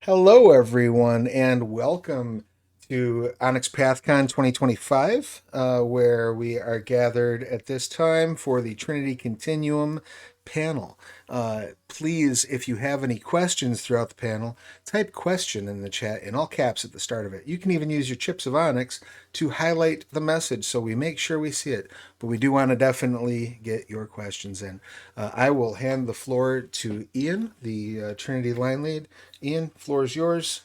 Hello, everyone, and welcome to Onyx PathCon 2025, where we are gathered at this time for the Trinity Continuum panel. Please, if you have any questions throughout the panel, type question in the chat in all caps at the start of it. You can even use your chips of Onyx to highlight the message so we make sure we see it. But we do want to definitely get your questions in. I will hand the floor to Ian, the Trinity line lead. Ian, floor is yours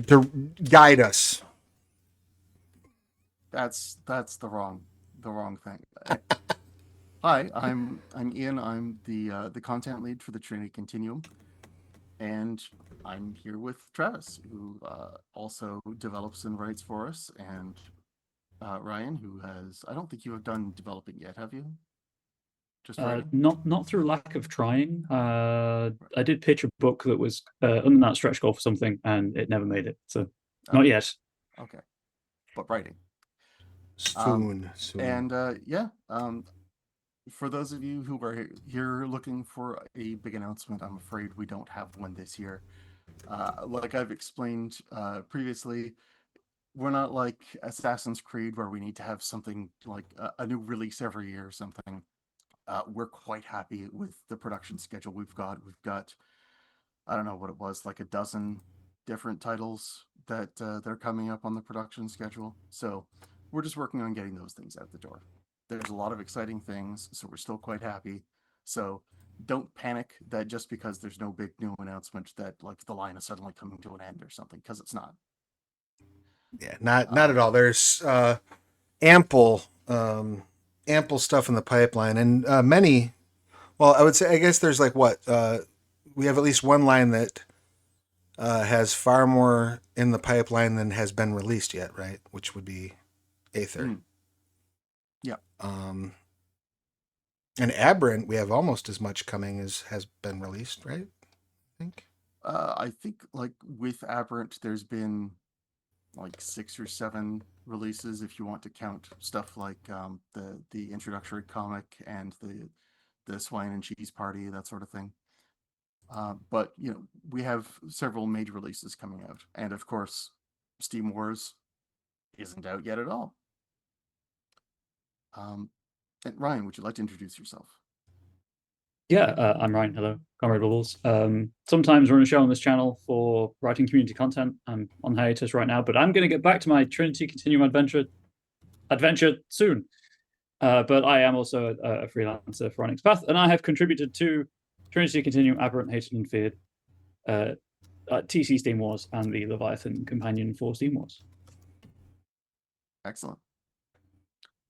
to guide us. That's the wrong thing. Hi, I'm Ian. I'm the content lead for the Trinity Continuum, and I'm here with Travis, who also develops and writes for us, and Ryan, who has I don't think you have done developing yet, have you? Just writing? Not through lack of trying. Right. I did pitch a book that was under that stretch goal for something, and it never made it. So not Okay, yet. okay, but writing. Um, Soon. and yeah, for those of you who are here looking for a big announcement, I'm afraid we don't have one this year. Like I've explained previously, we're not like Assassin's Creed where we need to have something like a new release every year or something. We're quite happy with the production schedule we've got. We've got, I don't know what it was, like a dozen different titles that they're coming up on the production schedule. So we're just working on getting those things out the door. There's a lot of exciting things, so we're still quite happy. So don't panic that just because there's no big new announcement that like the line is suddenly coming to an end or something, because it's not. Yeah, not at Um, all. There's ample ample stuff in the pipeline, and many. Well, I would say I guess there's like what we have at least one line that has far more in the pipeline than has been released yet, right? Which would be Aether. mm, yeah. Um, and Aberrant, we have almost as much coming as has been released, right? I think. I think like with Aberrant, there's been like 6 or 7 releases if you want to count stuff like the introductory comic and the swine and cheese party, that sort of thing. But we have several major releases coming out, and of course, Steam Wars isn't out yet at all. Um, and Ryan, would you like to introduce yourself? Yeah, I'm Ryan. Hello, Comrade Bubbles. Sometimes run a show on this channel for writing community content. I'm on hiatus right now, but I'm going to get back to my Trinity Continuum adventure soon. But I am also a freelancer for Onyx Path, and I have contributed to Trinity Continuum, Aberrant, Hated, and Feared, uh, TC Steam Wars, and the Leviathan Companion for Steam Wars. Excellent.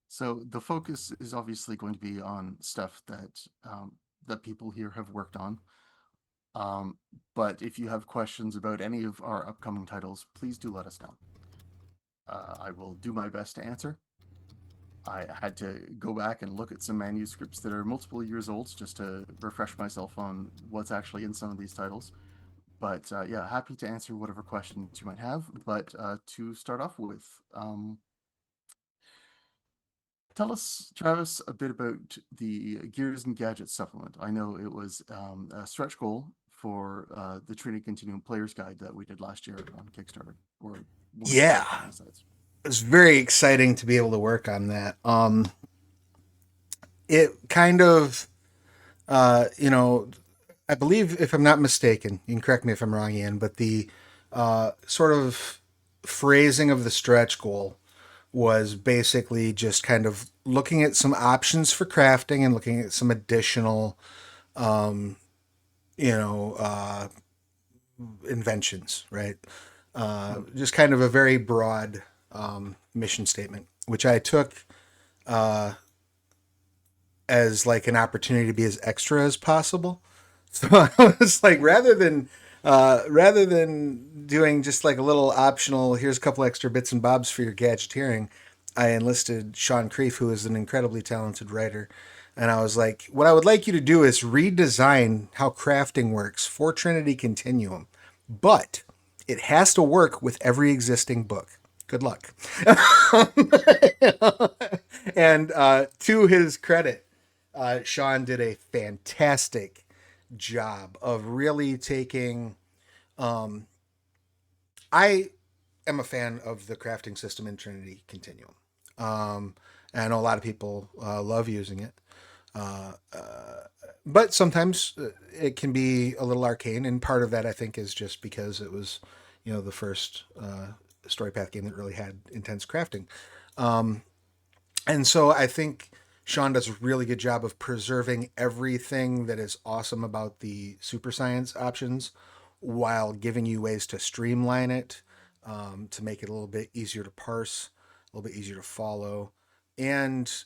So the focus is obviously going to be on stuff that people here have worked on. Um, but if you have questions about any of our upcoming titles, please do let us know. I will do my best to answer. I had to go back and look at some manuscripts that are multiple years old just to refresh myself on what's actually in some of these titles. But yeah, happy to answer whatever questions you might have. But to start off with, tell us, Travis, a bit about the Gears and Gadgets supplement. I know it was a stretch goal for the Trinity Continuum Player's Guide that we did last year on Kickstarter, or one of the Yeah, crowdfunding sites. it's very exciting to be able to work on that. It kind of, you know, I believe if I'm not mistaken, you can correct me if I'm wrong, Ian, but the sort of phrasing of the stretch goal was basically just kind of looking at some options for crafting and looking at some additional, um, you know, inventions, right? Hmm. Just kind of a very broad mission statement, which I took uh, as like an opportunity to be as extra as possible. So I was like, rather than doing just like a little optional, here's a couple extra bits and bobs for your gadgeteering, I enlisted Sean Creef, who is an incredibly talented writer. And I was like, what I would like you to do is redesign how crafting works for Trinity Continuum, but it has to work with every existing book. Good luck. And to his credit, Sean did a fantastic job of really taking Um, I am a fan of the crafting system in Trinity Continuum. And I know a lot of people love using it. Uh, uh, but sometimes it can be a little arcane, and part of that I think is just because it was, the first story path game that really had intense crafting. Um, and so I think Sean does a really good job of preserving everything that is awesome about the super science options while giving you ways to streamline it, to make it a little bit easier to parse, a little bit easier to follow, and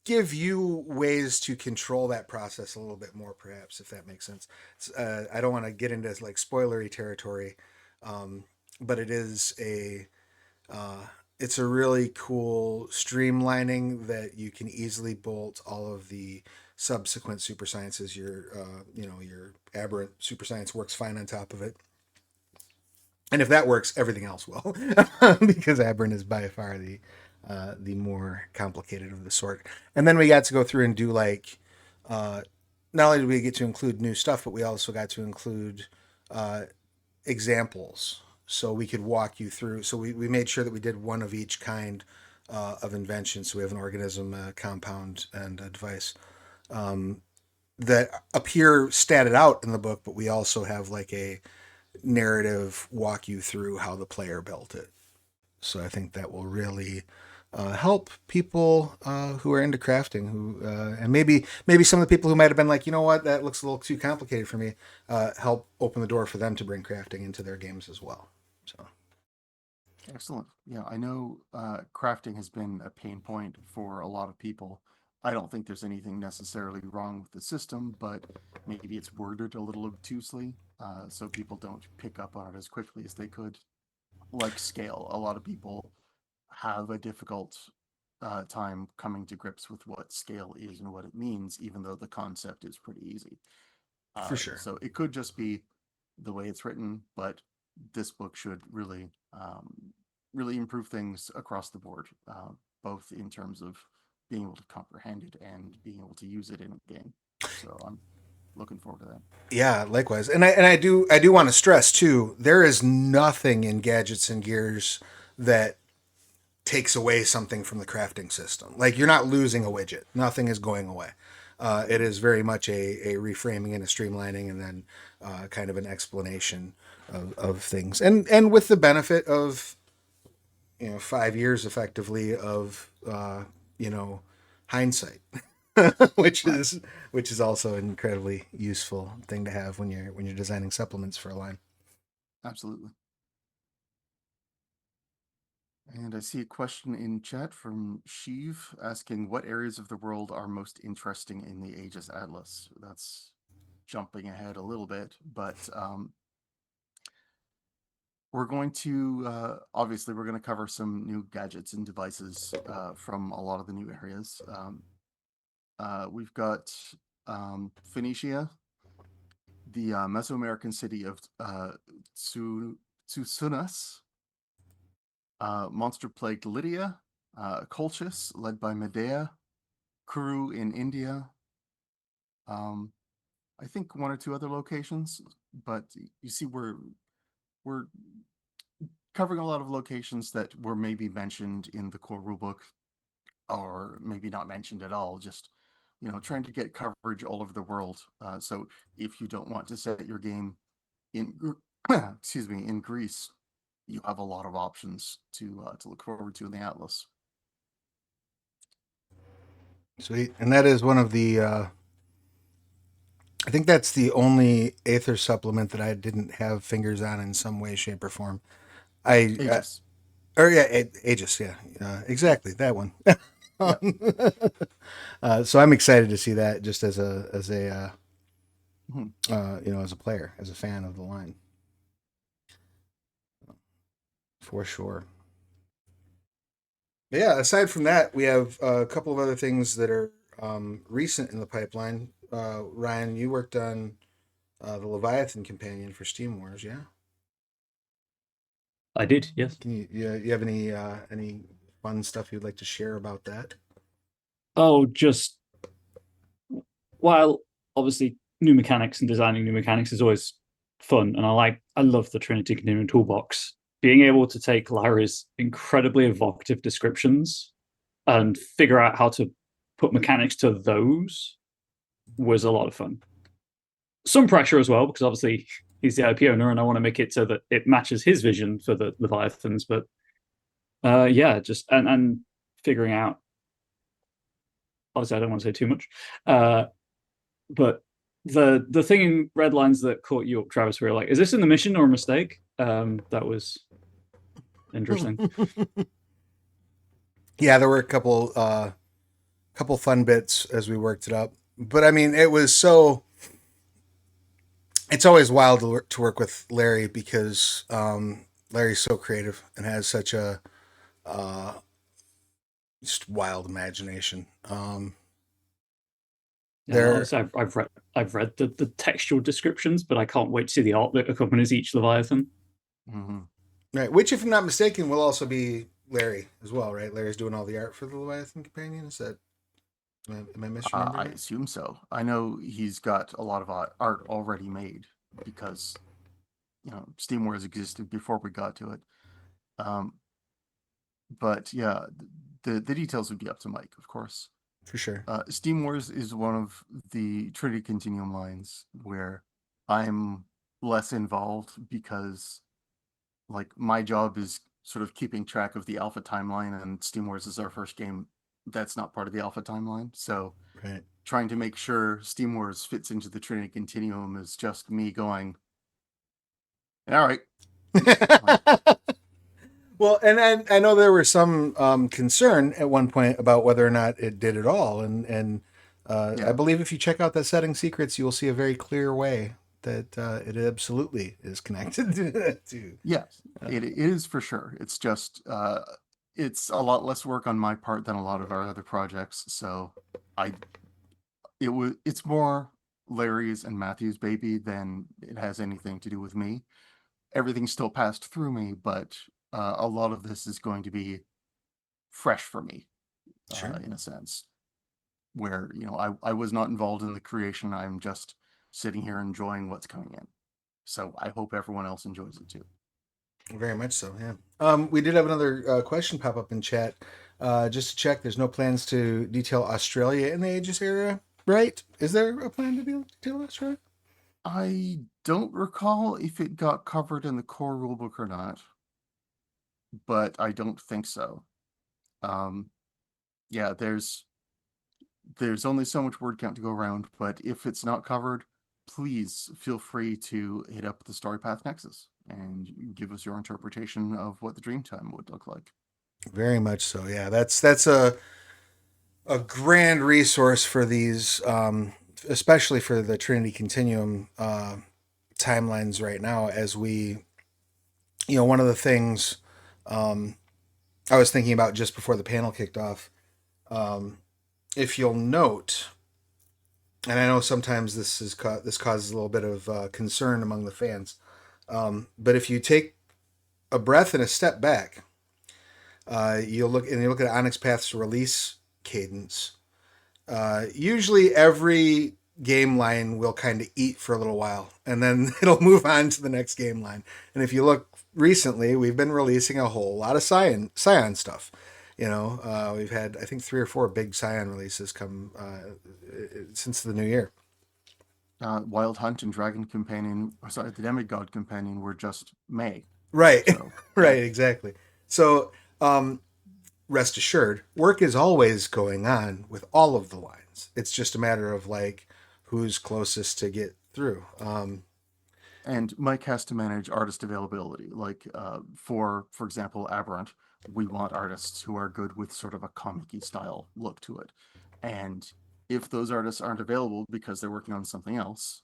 give you ways to control that process a little bit more, perhaps, if that makes sense. I don't want to get into like spoilery territory, um, but uh, it's a really cool streamlining that you can easily bolt all of the subsequent super sciences. Your aberrant super science works fine on top of it, and if that works, everything else will, because aberrant is by far the more complicated of the sort. And then we got to go through and do like, uh, not only did we get to include new stuff, but we also got to include uh, examples, so we could walk you through. So we made sure that we did one of each kind of invention. So we have an organism, a compound, and a device that appear statted out in the book, but we also have like a narrative walk you through how the player built it. So I think that will really help people who are into crafting, who and maybe some of the people who might have been like, you know what, that looks a little too complicated for me. Help open the door for them to bring crafting into their games as well. So Excellent. Yeah, I know crafting has been a pain point for a lot of people. I don't think there's anything necessarily wrong with the system, but maybe it's worded a little obtusely, so people don't pick up on it as quickly as they could. Like scale, a lot of people have a difficult time coming to grips with what scale is and what it means, even though the concept is pretty easy. for sure. So it could just be the way it's written, but this book should really improve things across the board, both in terms of being able to comprehend it and being able to use it in a game. So I'm looking forward to that. Yeah, likewise. And I do want to stress too, there is nothing in Gadgets and Gears that takes away something from the crafting system. Like, you're not losing a widget. Nothing is going away. It is very much a reframing and a streamlining, and then kind of an explanation of things. And with the benefit of 5 years effectively of hindsight, which Right. is which is also an incredibly useful thing to have when you're designing supplements for a line. Absolutely. And I see a question in chat from Sheev asking what areas of the world are most interesting in the Aegis Atlas. That's jumping ahead a little bit, but we're going to obviously we're going to cover some new gadgets and devices from a lot of the new areas. We've got Phoenicia, the Mesoamerican city of Tsusunas, monster plagued Lydia, Colchis, led by Medea, Kuru in India. I think one or two other locations, but you see, we're covering a lot of locations that were maybe mentioned in the core rulebook, or maybe not mentioned at all. Just trying to get coverage all over the world. So if you don't want to set your game in, excuse me, in Greece, you have a lot of options to look forward to in the Atlas. Sweet. And that is one of the I think that's the only Aether supplement that I didn't have fingers on in some way, shape, or form. I Aegis. or yeah, Aegis, yeah, Yeah. exactly that one. Yeah. So I'm excited to see that, just Mhm. as a player, as a fan of the line, for sure. But yeah, aside from that, we have a couple of other things that are recent in the pipeline. Ryan, you worked on the Leviathan companion for Steam Wars, yeah? I did, yes. You have any fun stuff you'd like to share about that? Oh, just while obviously new mechanics and designing new mechanics is always fun, and I love the Trinity Continuum toolbox. Being able to take Larry's incredibly evocative descriptions and figure out how to put mechanics to those was a lot of fun. Some pressure as well, because obviously he's the IP owner, and I want to make it so that it matches his vision for the Leviathans. But yeah, just and figuring out. Obviously, I don't want to say too much, but the thing in Red Lines that caught you up, Travis, where you're like, is this in the mission or a mistake? That was interesting. Yeah, there were a couple fun bits as we worked it up, but I mean, it was so. It's always wild to work with Larry because Larry's so creative and has such a uh, just wild imagination. Yeah, there, honestly, I've read the textual descriptions, but I can't wait to see the art that accompanies each Leviathan. Mm-hmm. right, which, if I'm not mistaken, will also be Larry as well, right? Larry's doing all the art for the Leviathan Companion. Is that am I misremembering? I assume so. I know he's got a lot of art already made because Steam Wars existed before we got to it. But yeah, the details would be up to Mike, of course. For sure. Steam Wars is one of the Trinity Continuum lines where I'm less involved because, like, my job is sort of keeping track of the alpha timeline, and Steam Wars is our first game that's not part of the alpha timeline. So, Right. trying to make sure Steam Wars fits into the Trinity Continuum is just me going, all right. Well, and I know there was some concern at one point about whether or not it did at all, and Yeah. I believe if you check out the setting secrets, you will see a very clear way that it absolutely is connected to. Yes, it is for sure. It's just it's a lot less work on my part than a lot of our other projects. So it's more Larry's and Matthew's baby than it has anything to do with me. Everything still passed through me, but a lot of this is going to be fresh for me, Sure. in a sense, where I was not involved in the creation. I'm just sitting here enjoying what's coming in. So I hope everyone else enjoys it too. Very much so, yeah. We did have another question pop up in chat. Just to check, there's no plans to detail Australia in the Aegis area, right? Is there a plan to detail Australia? I don't recall if it got covered in the core rulebook or not, but I don't think so. Yeah, there's only so much word count to go around, but if it's not covered, please feel free to hit up the Story Path Nexus and give us your interpretation of what the Dreamtime would look like. Very much so, yeah. That's a grand resource for these, especially for the Trinity Continuum timelines right now. As we, one of the things I was thinking about just before the panel kicked off, if you'll note, and I know sometimes this causes a little bit of concern among the fans, but if you take a breath and a step back, you look at Onyx Path's release cadence. Usually every game line will kind of eat for a little while and then it'll move on to the next game line. And if you look recently, we've been releasing a whole lot of Scion stuff. We've had, I think, 3 or 4 big Scion releases come since the new year. Wild Hunt and Dragon Companion, the Demigod Companion were just May. Right. So, right, exactly. So, rest assured, work is always going on with all of the lines. It's just a matter of like who's closest to get through. And Mike has to manage artist availability. Like for example, Aberrant, we want artists who are good with sort of a comic-y style look to it. And if those artists aren't available because they're working on something else,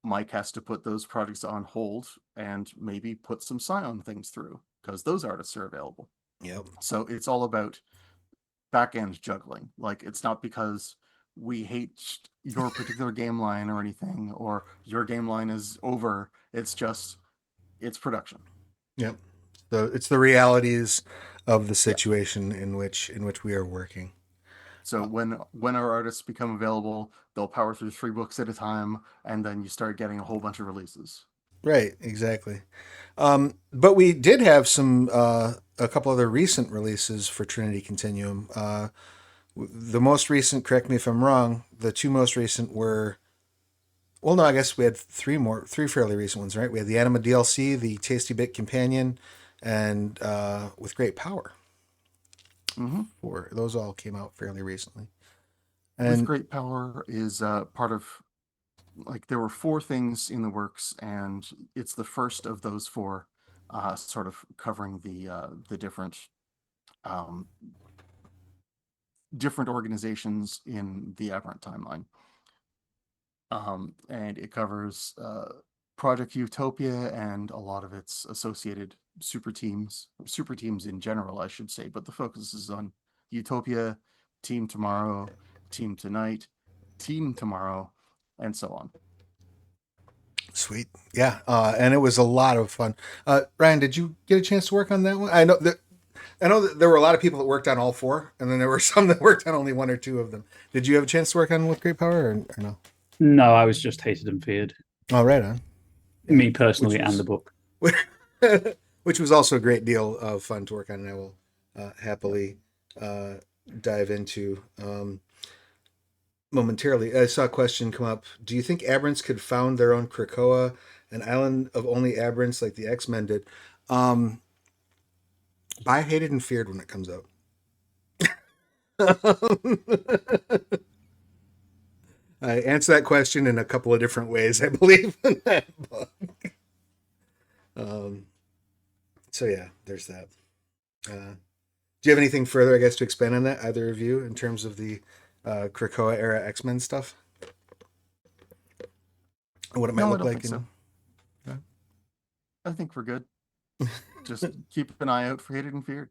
Mike has to put those projects on hold and maybe put some Scion things through because those artists are available. Yep. So it's all about back end juggling. Like, it's not because we hate your particular game line or anything, or your game line is over. It's just, it's production. Yep. So it's the realities of the situation in which we are working. So when our artists become available, they'll power through 3 books at a time, and then you start getting a whole bunch of releases. Right, exactly. But we did have some a couple other recent releases for Trinity Continuum. The most recent, correct me if I'm wrong, the two most recent were, well, no, I guess we had three fairly recent ones, right? We had the Anima DLC, the Tasty Bit Companion, and with Great Power. Mm-hmm. Those all came out fairly recently. With And Great Power is part of, like, there were 4 things in the works, and it's the first of those 4, sort of covering the um, different organizations in the Aberrant timeline. And it covers Project Utopia and a lot of its associated super teams in general, I should say, but the focus is on Utopia, Team Tomorrow, Team Tonight, Team Tomorrow, and so on. sweet, yeah, and it was a lot of fun. Ryan, did you get a chance to work on that one? I know that there were a lot of people that worked on all 4, and then there were some that worked on only 1 or 2 of them. Did you have a chance to work on with Great Power, or no? No, I was just hated and feared. Oh, right on. Yeah. Me personally, and the book. Which was also a great deal of fun to work on, and I will happily dive into momentarily. I saw a question come up. Do you think Aberrants could found their own Krakoa, an island of only Aberrants like the X-Men did? Buy Hated and Feared when it comes out. I answer that question in a couple of different ways, I believe, in that book. So yeah, there's that. Do you have anything further, I guess, to expand on that, either of you, in terms of the Krakoa era X-Men stuff? What it might No, I look don't like? think so. I think we're good. Just keep an eye out for Hated and Feared.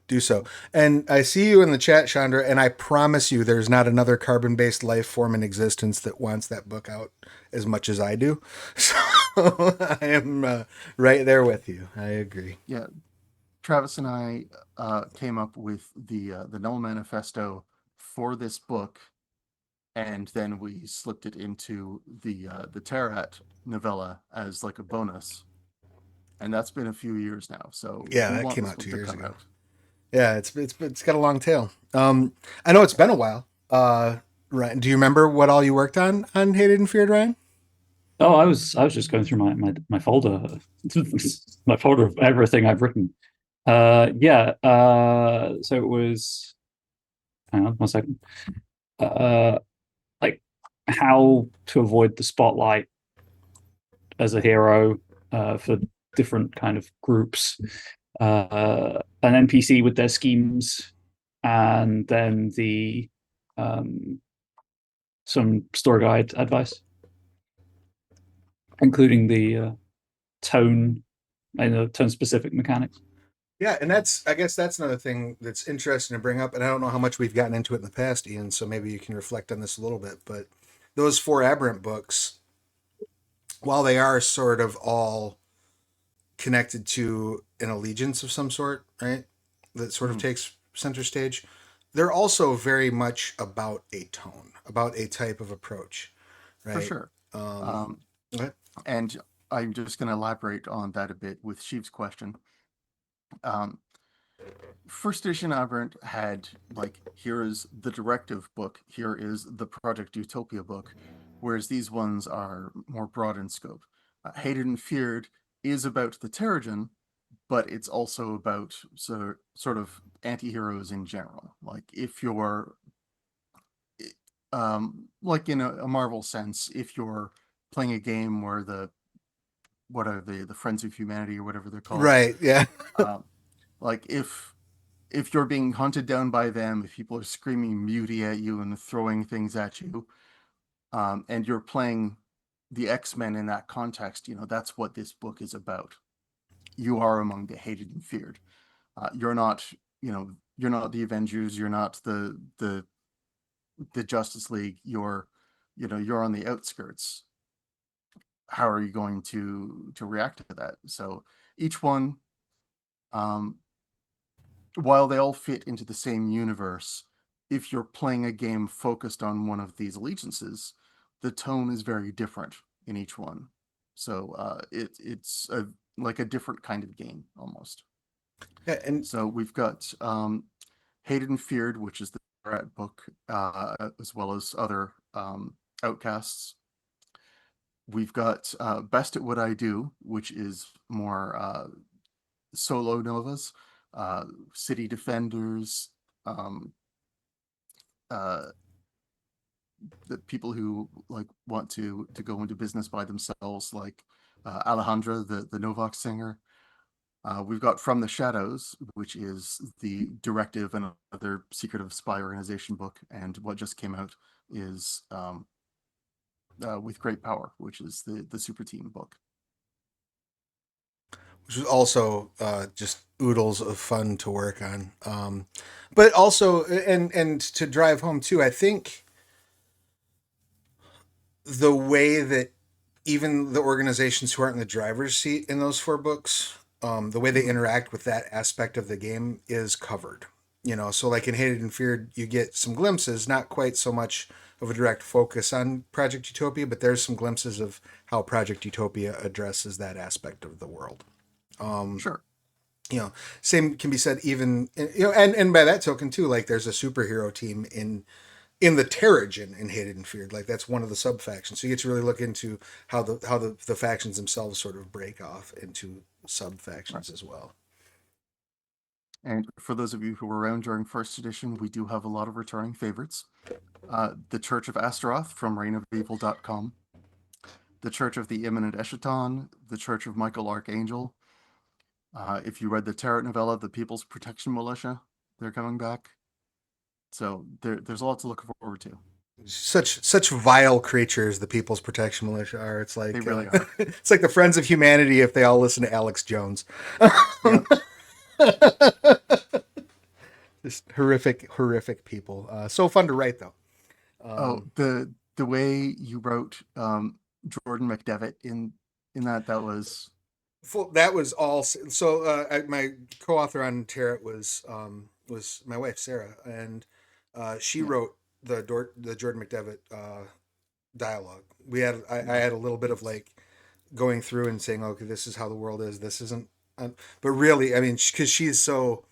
Do so. And I see you in the chat, Chandra, and I promise you there's not another carbon-based life form in existence that wants that book out as much as I do. So I am right there with you. I agree. Yeah, Travis and I came up with the Null Manifesto for this book, and then we slipped it into the Terrat novella as like a bonus, and that's been a few years now. So Yeah, we that want came this out one 2 to years come ago. out. Yeah, it's got a long tail. I know it's been a while. Ryan, do you remember what all you worked on Hated and Feared, Ryan? Oh, I was just going through my folder, my folder of everything I've written. Yeah. So it was. Hang on 1 second. Like how to avoid the spotlight as a hero for different kind of groups. An NPC with their schemes, and then the some story guide advice, including the tone and the tone specific mechanics. Yeah, and I guess that's another thing that's interesting to bring up, and I don't know how much we've gotten into it in the past, Ian, so maybe you can reflect on this a little bit, but those 4 Aberrant books, while they are sort of all connected to an allegiance of some sort, right? That sort of takes center stage. They're also very much about a tone, about a type of approach, right? For sure. Okay. And I'm just going to elaborate on that a bit with Sheev's question. First edition Aberrant had, like, here is the directive book, here is the Project Utopia book, whereas these ones are more broad in scope. Hated and Feared is about the Terrigen, but it's also about sort of anti-heroes in general. Like, if you're like in a Marvel sense, if you're playing a game where what are the Friends of Humanity or whatever they're called, Right, yeah. like if you're being hunted down by them, if people are screaming muty at you and throwing things at you, and you're playing the X-Men in that context, that's what this book is about. You are among the hated and feared. You're not, you're not the Avengers. You're not the Justice League. You're on the outskirts. How are you going to react to that? So each one, while they all fit into the same universe, if you're playing a game focused on one of these allegiances, the tone is very different in each one. So it's like a different kind of game almost. Yeah, and So we've got Hated and Feared, which is the Rat book, as well as other outcasts. We've got Best at What I Do, which is more solo novas, city defenders, um, uh, the people who like want to go into business by themselves, like Alejandra, the Novak singer. We've got From the Shadows, which is the directive and other secretive spy organization book, and what just came out is With Great Power, which is the super team book. which was also just oodles of fun to work on. But also, and to drive home too, I think the way that even the organizations who aren't in the driver's seat in those four books, the way they interact with that aspect of the game is covered. You know, so like in Hated and Feared, you get some glimpses, not quite so much of a direct focus on Project Utopia, but there's some glimpses of how Project Utopia addresses that aspect of the world. Sure. You know, same can be said even and by that token too, like there's a superhero team in the Terrigen in Hated and Feared. Like that's one of the sub factions. So you get to really look into how the factions themselves sort of break off into sub factions as well. And for those of you who were around during first edition, we do have a lot of returning favorites. The Church of Astaroth from reignofevil.com, the Church of the Imminent Eschaton, the Church of Michael Archangel. If you read the Tarot novella, the People's Protection Militia, they're coming back. So there's a lot to look forward to. Such vile creatures the People's Protection Militia are. It's like They really are. it's like the Friends of Humanity if they all listen to Alex Jones. Yep. Just horrific people. So fun to write though. The way you wrote Jordan McDevitt in that was That was all. So my co-author on Tarot was my wife Sarah, and she wrote the Jordan McDevitt dialogue. I had a little bit of like going through and saying, okay, this is how the world is. This isn't, but really, I mean, because she's so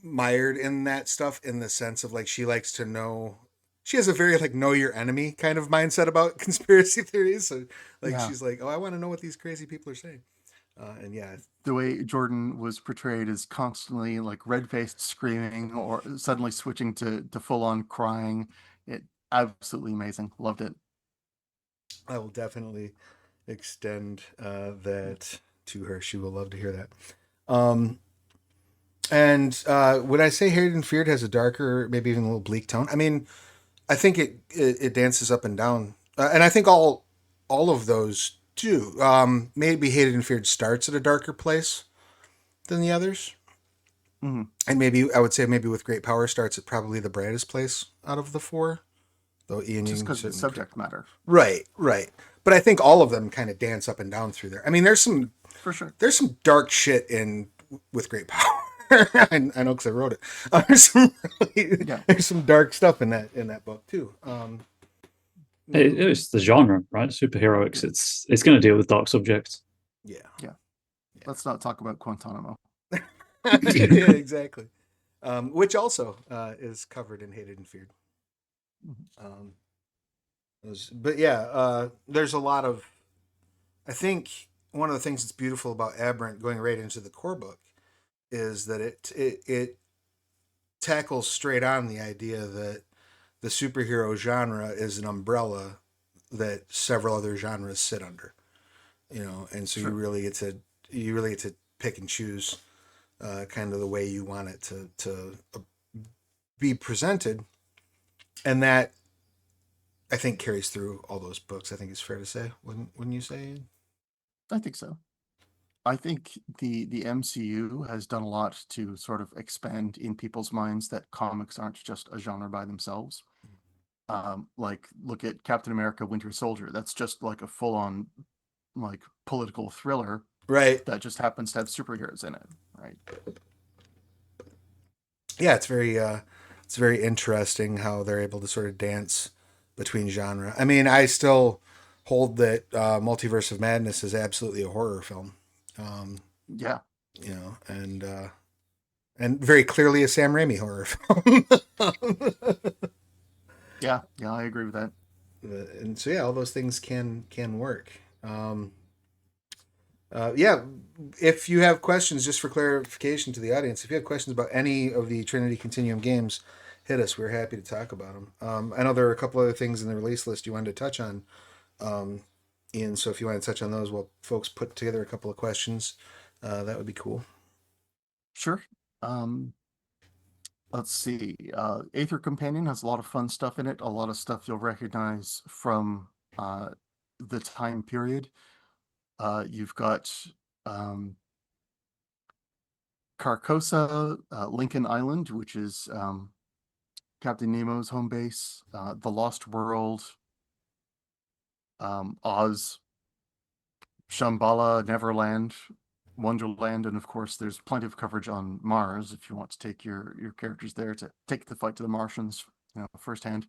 mired in that stuff in the sense of like she likes to know. She has a very like know your enemy kind of mindset about conspiracy theories. So like she's like, oh, I want to know what these crazy people are saying. And yeah, the way Jordan was portrayed as constantly like red-faced screaming or suddenly switching to full on crying. It absolutely amazing. Loved it. I will definitely extend that to her. She will love to hear that. And would I say Hated and Feared has a darker, maybe even a little bleak tone? I mean, I think it dances up and down, and I think all of those do. Maybe Hated and Feared starts at a darker place than the others, and maybe I would say maybe With Great Power starts at probably the brightest place out of the four. Though Ian, just because of the subject matter, right. But I think all of them kind of dance up and down through there. I mean, for sure. there's some dark shit in With Great Power. I know because I wrote it. There's some dark stuff in that book too. It's the genre, right? Superheroics. It's going to deal with dark subjects. Yeah. Let's not talk about Guantanamo. Yeah, exactly. Which also is covered in Hated and Feared. But yeah, there's a lot of. I think one of the things that's beautiful about Aberrant going right into the core book is that it tackles straight on the idea that the superhero genre is an umbrella that several other genres sit under, and so you really get to pick and choose kind of the way you want it to be presented, and that I think carries through all those books. I think it's fair to say, wouldn't you say? I think so. I think the MCU has done a lot to sort of expand in people's minds that comics aren't just a genre by themselves. Like look at Captain America: Winter Soldier. That's just like a full-on like political thriller, Right. that just happens to have superheroes in it, right? Yeah, it's it's very interesting how they're able to sort of dance between genre. I mean, I still hold that Multiverse of Madness is absolutely a horror film. Um, Yeah, you know, and very clearly a Sam Raimi horror film. yeah, I agree with that. And so yeah, all those things can work. Yeah, if you have questions, just for clarification to the audience, if you have questions about any of the Trinity Continuum games, hit us. We're happy to talk about them. I know there are a couple other things in the release list you wanted to touch on, um, Ian. So if you want to touch on those while folks put together a couple of questions, that would be cool. Sure. Um, let's see. Aether Companion has a lot of fun stuff in it. A lot of stuff you'll recognize from the time period. You've got um, Carcosa, Lincoln Island, which is Captain Nemo's home base, The Lost World, Oz, Shambhala, Neverland, Wonderland, and of course, there's plenty of coverage on Mars if you want to take your characters there to take the fight to the Martians, firsthand.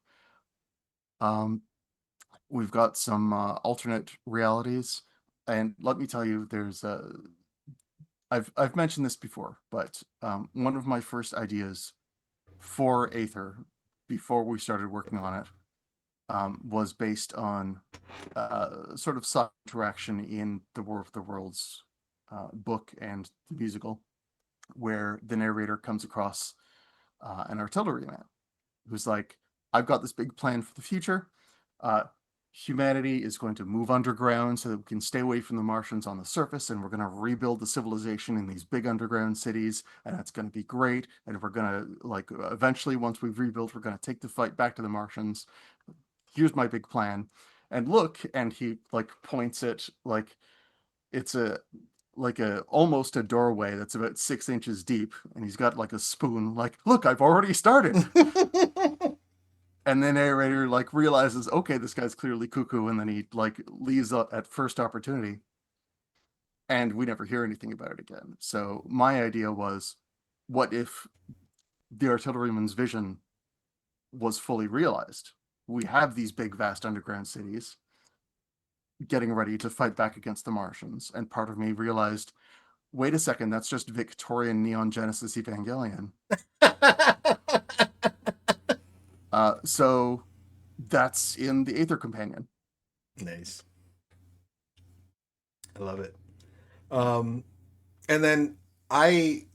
Um, we've got some alternate realities, and let me tell you, I've mentioned this before, but one of my first ideas for Aether before we started working on it was based on sort of side interaction in the War of the Worlds book and the musical, where the narrator comes across an artilleryman who's like, I've got this big plan for the future. Uh, Humanity is going to move underground so that we can stay away from the Martians on the surface, and we're going to rebuild the civilization in these big underground cities, and it's going to be great. And we're going to, like, eventually, once we've rebuilt, we're going to take the fight back to the Martians. Here's my big plan. And look, and he like points at like it's a like a almost a doorway that's about 6 inches deep, and he's got like a spoon, like, look, I've already started. And the narrator like realizes, okay, this guy's clearly cuckoo, and then he like leaves at first opportunity, and we never hear anything about it again. So my idea was, what if the artilleryman's vision was fully realized? We have these big, vast underground cities getting ready to fight back against the Martians, and part of me realized, wait a second, that's just Victorian Neon Genesis Evangelion. So that's in the Aether Companion. Nice. I love it. And I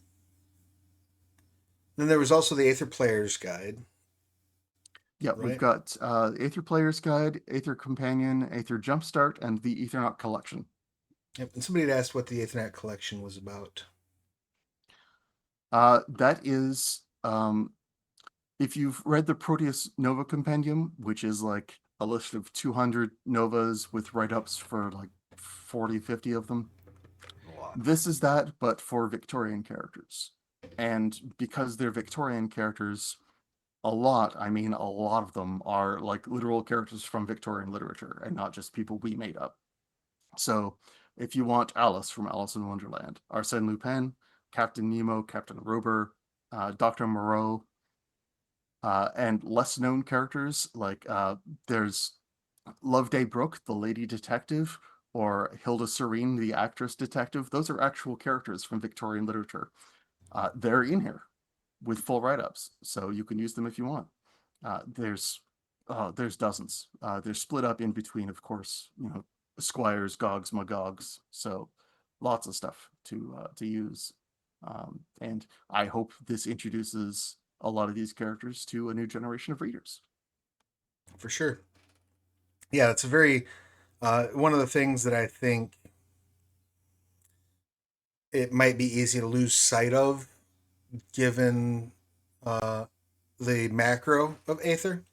then there was also the Aether Player's Guide, Yeah, we've right? got Aether Player's Guide, Aether Companion, Aether Jumpstart, and the Aethernaut Collection. Yep. And somebody had asked what the Aethernet collection was about. That is, if you've read the Proteus Nova Compendium, which is like a list of 200 Novas with write-ups for like 40, 50 of them, A lot. this is that, but for Victorian characters. And because they're Victorian characters, I mean a lot of them are like literal characters from Victorian literature and not just people we made up. So if you want Alice from Alice in Wonderland, Arsène Lupin, Captain Nemo, Captain Rober, Dr. Moreau, and less known characters like there's Loveday Brooke, the lady detective, or Hilda Serene, the actress detective. Those are actual characters from Victorian literature. They're in here with full write-ups, so you can use them if you want. There's dozens. They're split up in between, of course, squires, gogs, magogs. So lots of stuff to use. And I hope this introduces a lot of these characters to a new generation of readers. For sure. Yeah, it's a very one of the things that I think it might be easy to lose sight of given uh, the macro of Aether.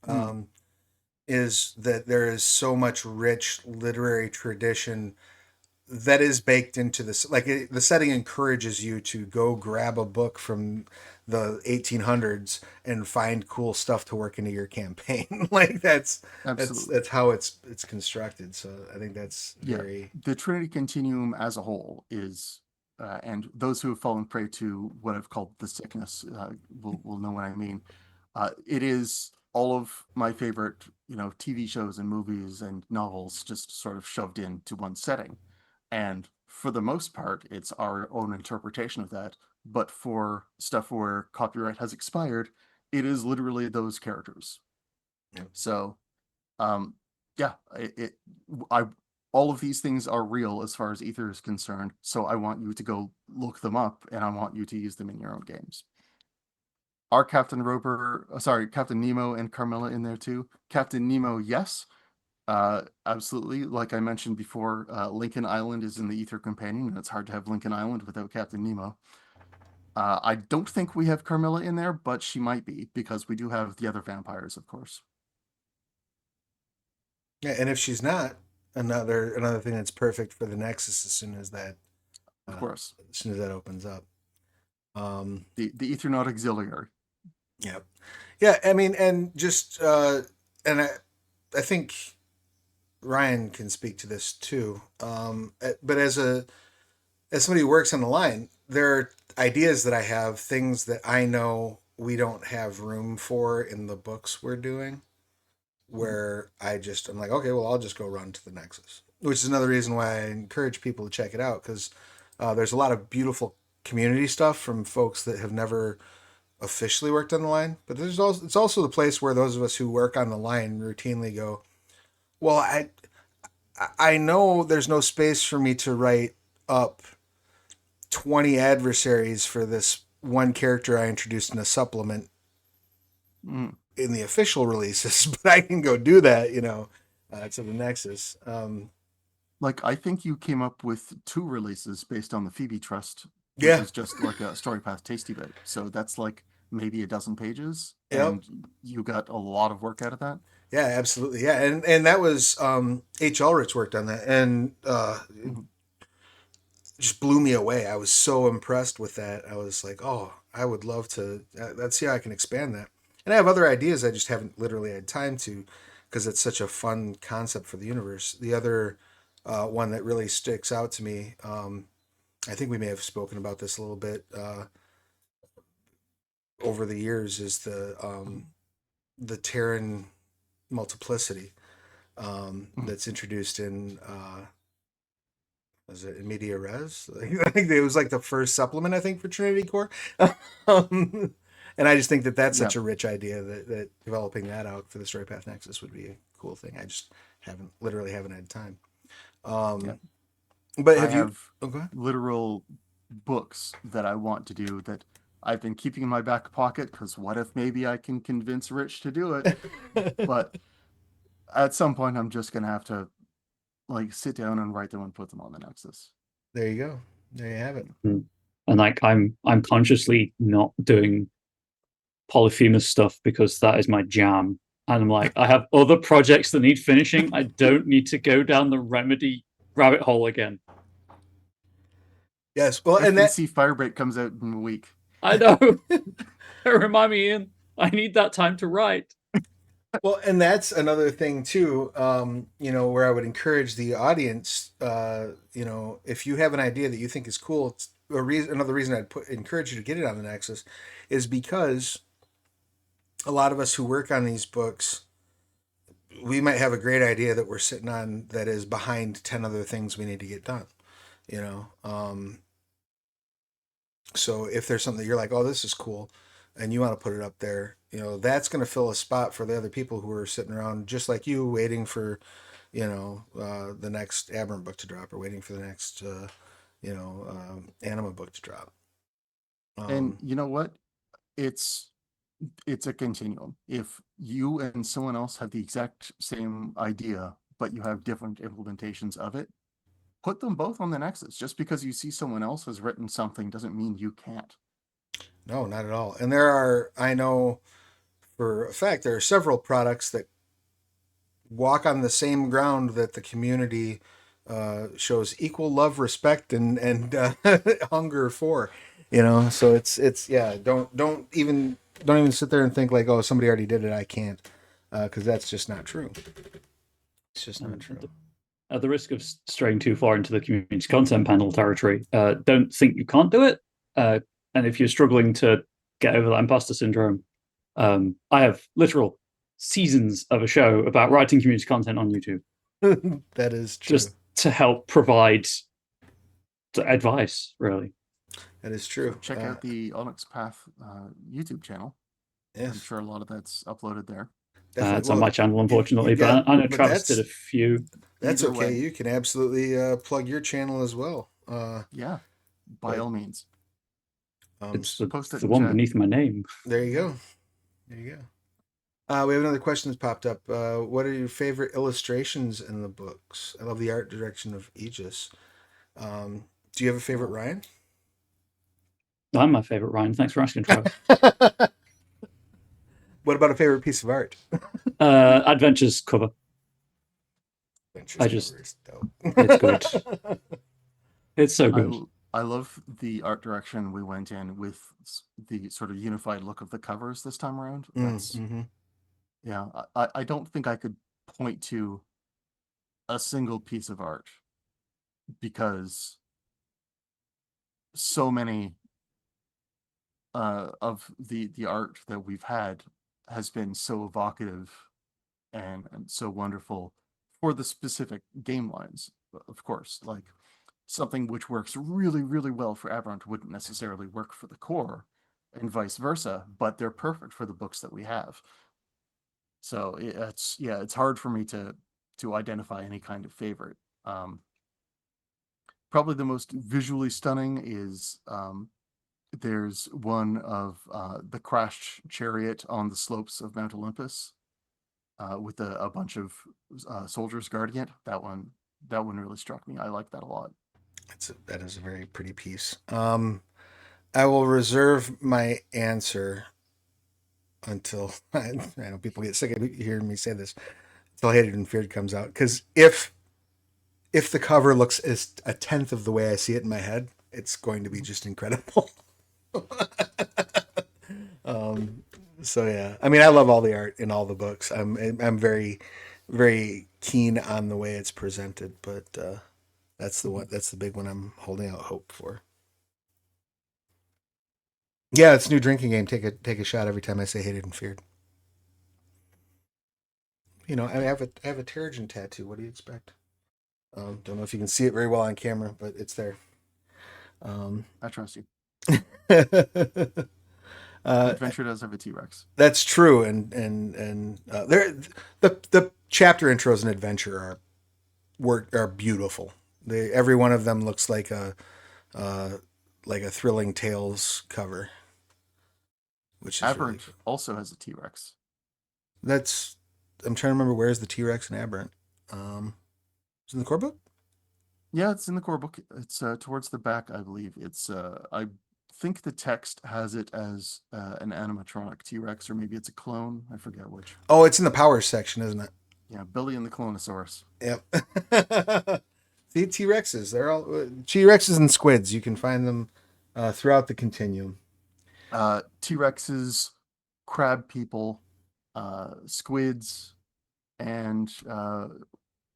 Mm, Um, is that there is so much rich literary tradition that is baked into this. Like the setting encourages you to go grab a book from the 1800s and find cool stuff to work into your campaign. Like absolutely. that's how it's constructed. So I think that's Yeah. very The Trinity Continuum as a whole is and those who have fallen prey to what I've called the sickness will know what I mean. It is all of my favorite, TV shows and movies and novels just sort of shoved into one setting. And for the most part, it's our own interpretation of that. But for stuff where copyright has expired, it is literally those characters. Yeah. So, yeah, I all of these things are real as far as Ether is concerned. So I want you to go look them up, and I want you to use them in your own games. Are Captain Nemo and Carmilla in there too? Captain Nemo, yes, absolutely. Like I mentioned before, Lincoln Island is in the Ether Companion, and it's hard to have Lincoln Island without Captain Nemo. I don't think we have Carmilla in there, but she might be, because we do have the other vampires, of course. Yeah, and if she's not, another thing that's perfect for the Nexus as soon as that Of course, as soon as that opens up. the Ethernaut Auxiliary. Yeah, yeah. I mean, and just and I think Ryan can speak to this too. But as somebody who works on the line, there are ideas that I have, things that I know we don't have room for in the books we're doing, where I'm like, okay, well, I'll just go run to the Nexus, which is another reason why I encourage people to check it out, because there's a lot of beautiful community stuff from folks that have never officially worked on the line, but it's also the place where those of us who work on the line routinely go, well, I know there's no space for me to write up 20 adversaries for this one character I introduced in a supplement in the official releases, but I can go do that, to the Nexus. Like, I think you came up with 2 releases based on the Phoebe Trust, which Yeah. is just like a story path tasty bit. So that's like maybe a dozen pages, Yep. and you got a lot of work out of that. Yeah, absolutely. Yeah, and that was H. Ulrich worked on that, and it just blew me away. I was so impressed with that. I was like, oh, I would love to. Let's see how I can expand that. And I have other ideas. I just haven't literally had time to, because it's such a fun concept for the universe. The other one that really sticks out to me, I think we may have spoken about this a little bit over the years, is the Terran multiplicity that's introduced in was it in Media Res? I think it was like the first supplement, I think, for Trinity Core. And I just think that that's such a rich idea that developing that out for the Story Path Nexus would be a cool thing. I just haven't had time. But I have go ahead. literal books that I want to do that I've been keeping in my back pocket, because what if maybe I can convince Rich to do it? But at some point, I'm just gonna have to sit down and write them and put them on the Nexus. There you go. There you have it. And I'm consciously not doing Polyphemus stuff because that is my jam. And I'm like, I have other projects that need finishing. I don't need to go down the Remedy rabbit hole again. Yes, well, and that Firebreak comes out in a week. I know. Remind me, Ian. I need that time to write. Well, and that's another thing too, where I would encourage the audience, if you have an idea that you think is cool, it's another reason I'd encourage you to get it on the Nexus is because a lot of us who work on these books, we might have a great idea that we're sitting on that is behind 10 other things we need to get done, so if there's something that you're like, oh, this is cool, and you want to put it up there, that's going to fill a spot for the other people who are sitting around just like you, waiting for, the next Aberrant book to drop, or waiting for the next, Anima book to drop. And you know what? It's a continuum. If you and someone else have the exact same idea, but you have different implementations of it, put them both on the Nexus. Just because you see someone else has written something doesn't mean you can't. No, not at all. And I know for a fact, there are several products that walk on the same ground that the community shows equal love, respect, and hunger for. So it's yeah. Don't even sit there and think like, oh, somebody already did it, I can't, because that's just not true. It's just not true. at the risk of straying too far into the community content panel territory, don't think you can't do it. And if you're struggling to get over that imposter syndrome, I have literal seasons of a show about writing community content on YouTube. That is true. Just to help provide advice, really. That is true. So check out the Onyx Path YouTube channel. Yes. I'm sure a lot of that's uploaded there. It's on my channel, unfortunately, but I know Travis did a few. That's Either okay. way. You can absolutely plug your channel as well. Yeah, by all means. It's post it the in one chat. beneath my name. There you go. There you go. We have another question that's popped up. What are your favorite illustrations in the books? I love the art direction of Aegis. Do you have a favorite, Ryan? I'm my favorite, Ryan. Thanks for asking, Travis. What about a favorite piece of art? Adventures cover. It's good. It's so good. I love the art direction we went in with the sort of unified look of the covers this time around. That's yeah. I don't think I could point to a single piece of art because so many of the art that we've had has been so evocative and so wonderful for the specific game lines, of course. Like something which works really, really well for Aberrant wouldn't necessarily work for the core, and vice versa, but they're perfect for the books that we have. So it's hard for me to identify any kind of favorite. Probably the most visually stunning is there's one of the crashed chariot on the slopes of Mount Olympus with a bunch of soldiers guarding it. That one really struck me. I like that a lot. That is a very pretty piece. I will reserve my answer until I know people get sick of hearing me say this until Hated and Feared comes out. Because if the cover looks as a tenth of the way I see it in my head, it's going to be just incredible. So yeah, I mean, I love all the art in all the books. I'm very, very keen on the way it's presented, but that's the one. That's the big one I'm holding out hope for. Yeah, it's a new drinking game. Take a shot every time I say Hated and Feared. You know, I have a Terrigen tattoo. What do you expect? Don't know if you can see it very well on camera, but it's there. I trust you. Adventure does have a T-Rex. That's true, and there the chapter intros in Adventure are beautiful. Every one of them looks like a Thrilling Tales cover, which is Aberrant really also has a T-Rex. I'm trying to remember where's the T-Rex in Aberrant. It's in the core book. Yeah, it's in the core book. It's towards the back, I believe. It's I think the text has it as an animatronic T-Rex, or maybe it's a clone. I forget which. Oh, it's in the power section, isn't it? Yeah, Billy and the Clonosaurus. Yep. See, T-Rexes. They're all T-Rexes and squids. You can find them throughout the continuum. T-Rexes, crab people, squids, and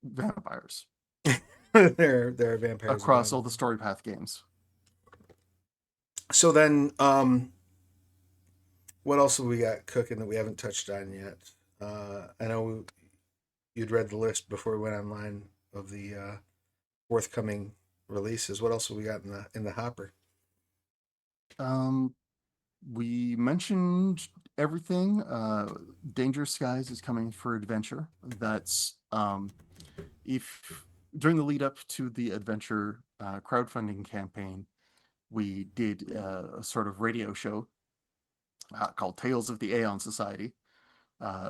vampires. They're vampires across all the story path games. So then, what else have we got cooking that we haven't touched on yet? I know you'd read the list before we went online of the forthcoming releases. What else have we got in the hopper? We mentioned everything. Dangerous Skies is coming for Adventure. That's if during the lead up to the Adventure crowdfunding campaign, we did a sort of radio show called Tales of the Aeon Society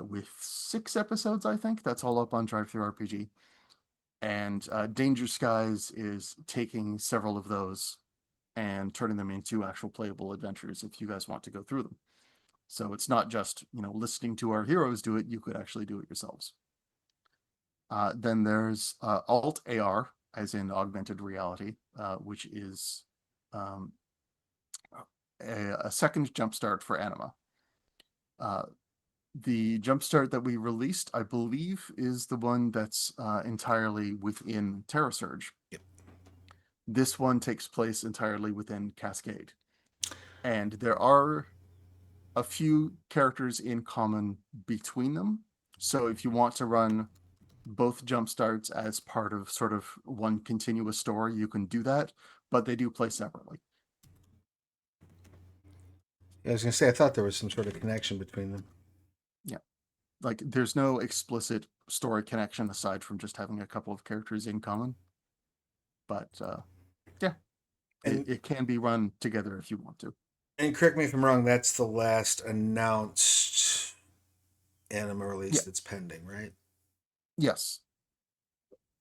with 6 episodes, I think. That's all up on Drive-Thru RPG. And Dangerous Skies is taking several of those and turning them into actual playable adventures if you guys want to go through them. So it's not just, listening to our heroes do it, you could actually do it yourselves. Then there's Alt AR, as in augmented reality, which is a second jumpstart for anima. The jumpstart that we released, I believe, is the one that's entirely within Terra Surge. Yep. This one takes place entirely within Cascade. And there are a few characters in common between them. So if you want to run both jumpstarts as part of sort of one continuous story, you can do that, but they do play separately. I was gonna say I thought there was some sort of connection between them. Yeah. Like there's no explicit story connection aside from just having a couple of characters in common. But yeah, And it can be run together if you want to. and correct me if I'm wrong. That's the last announced anime Yeah. release that's pending, right? Yes.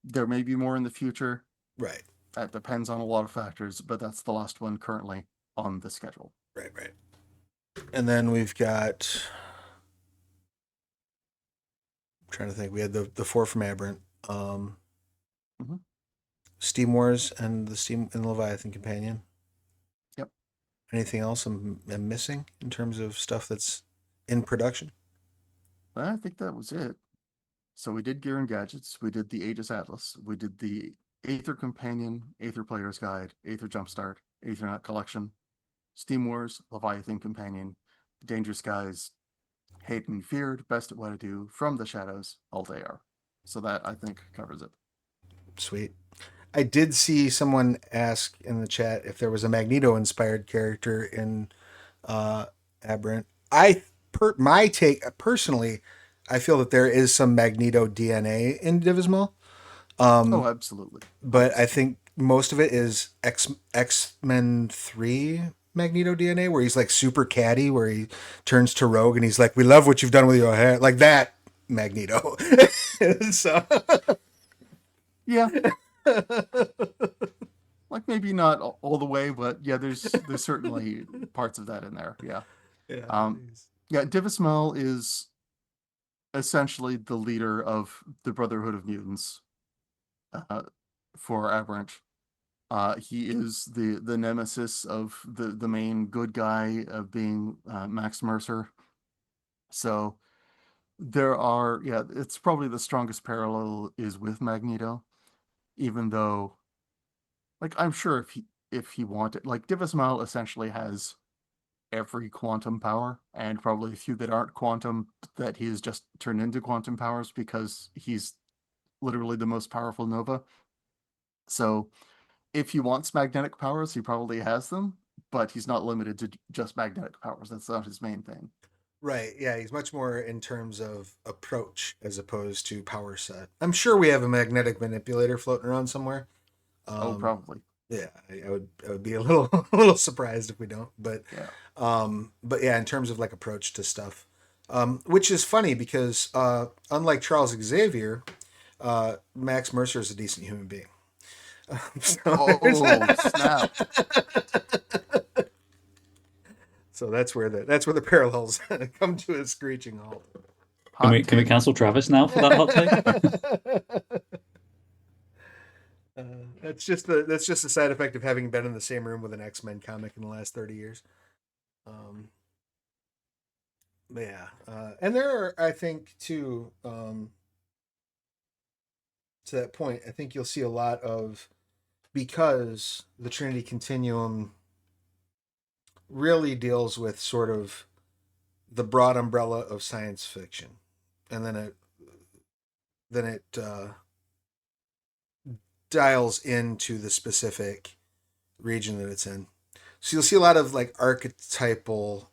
There may be more in the future. Right. That depends on a lot of factors, but that's the last one currently on the schedule. Right. Right. And then we've got. I'm trying to think. We had the four from Aberrant, Mhm. Steam Wars, and the Steam and Leviathan Companion. Yep. Anything else I'm missing in terms of stuff that's in production? I think that was it. So we did Gear and Gadgets, we did the Aegis Atlas, we did the Aether Companion, Aether Player's Guide, Aether Jumpstart, Aethernet Collection, Steam Wars, Leviathan Companion, Dangerous Skies, Hate and Feared, Best at What I Do, From the Shadows, Alt AR. So that, I think, covers it. Sweet. I did see someone ask in the chat if there was a Magneto inspired character in uh, Aberrant. My take personally, I feel that there is some Magneto DNA in Divismal. Oh, absolutely. But Yes. I think most of it is X-Men 3 Magneto DNA, where he's like super catty, where he turns to Rogue and he's like, "We love what you've done with your hair," like that Magneto. So Yeah, like maybe not all the way, but yeah, there's certainly parts of that in there. Yeah. yeah, Yeah, Divismal is essentially the leader of the Brotherhood of Mutants uh, for Aberrant. He is the nemesis of the main good guy of being Max Mercer. So there are, yeah, it's probably the strongest parallel is with Magneto, even though, like, I'm sure if he wanted, like, Divismal essentially has every quantum power and probably a few that aren't quantum that he's just turned into quantum powers because he's literally the most powerful Nova. So if he wants magnetic powers, he probably has them, but he's not limited to just magnetic powers. That's not his main thing. right. Yeah, he's much more in terms of approach as opposed to power set. I'm sure we have a magnetic manipulator floating around somewhere. Oh, Um, probably. yeah, I would be a little a little surprised if we don't. Yeah. But yeah, in terms of like approach to stuff, which is funny because unlike Charles Xavier, Max Mercer is a decent human being. Oh, snap. So that's where the parallels come to a screeching halt. Can we cancel Travis now for that hot take? That's just a side effect of having been in the same room with an X-Men comic in the last 30 years. Um, but yeah, and there are, I think, too, to that point, I think you'll see a lot of, because the Trinity Continuum really deals with sort of the broad umbrella of science fiction, and then it dials into the specific region that it's in. So you'll see a lot of like archetypal